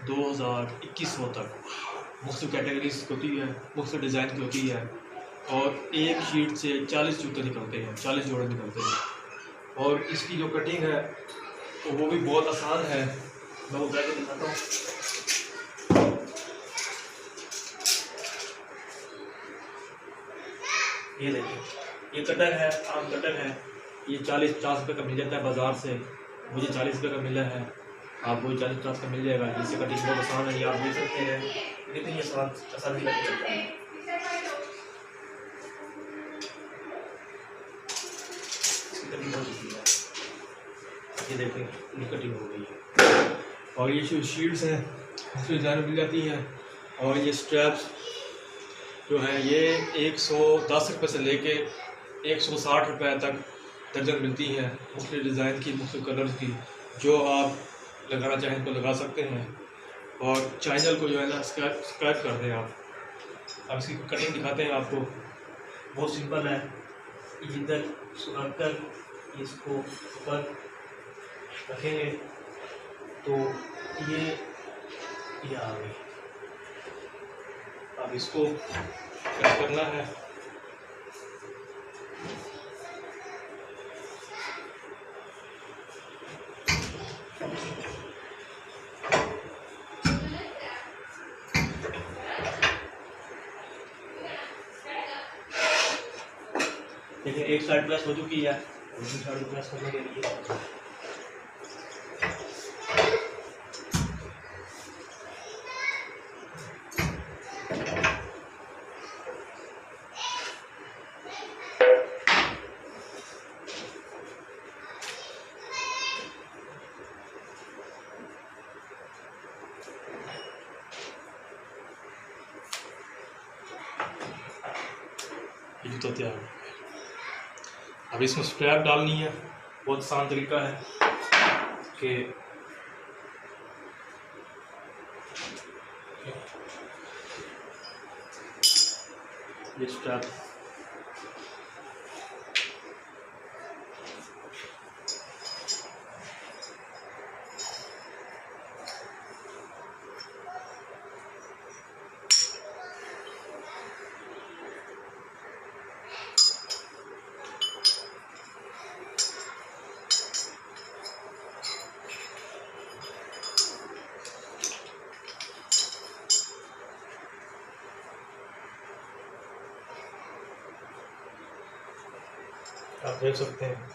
2100 तक मुख्तलिफ कैटेगरीज की होती है, मुख्तलिफ डिज़ाइन की होती है। और एक शीट से 40 जूते निकलते हैं, 40 जोड़े निकलते हैं। और इसकी जो कटिंग है तो वो भी बहुत आसान है, मैं वो करके दिखाता हूँ। ये देखिए, ये कटर है, आम कटर है। ये 40-50 रुपये का मिल जाता है बाज़ार से, मुझे 40 रुपये का मिला है, आपको 40-50 का मिल जाएगा। जिससे कटिंग बहुत आसान है, ये आप देख सकते हैं कितनी आसानी लग सकता है। ये देखें, ये कटिंग हो गई है। और ये जो शीट्स हैं उसमें डिज़ाइन मिल जाती हैं। और ये स्ट्रैप्स जो हैं ये 110 रुपये से लेके 160 रुपये तक दर्जन मिलती हैं, मुख्तलिफ डिज़ाइन की, मुख्तलिफ कलर्स की। जो आप लगाना चाहें तो लगा सकते हैं। और चैनल को जो है ना सब्सक्राइब कर दें आप। अब इसकी कटिंग दिखाते हैं आपको, बहुत सिंपल है। इधर सुखाकर इसको ऊपर रखेंगे तो ये आ गई। अब इसको क्या करना है, देखिए एक साइड प्रेस हो चुकी है, दूसरी साइड प्रेस करने के लिए ये तो तैयार है। अब इसमें स्ट्रैप डालनी है, बहुत आसान तरीका है कि ये स्ट्रैप आप देख सकते हैं।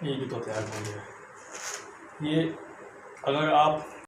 ये भी तो तैयार हो गया। ये अगर आप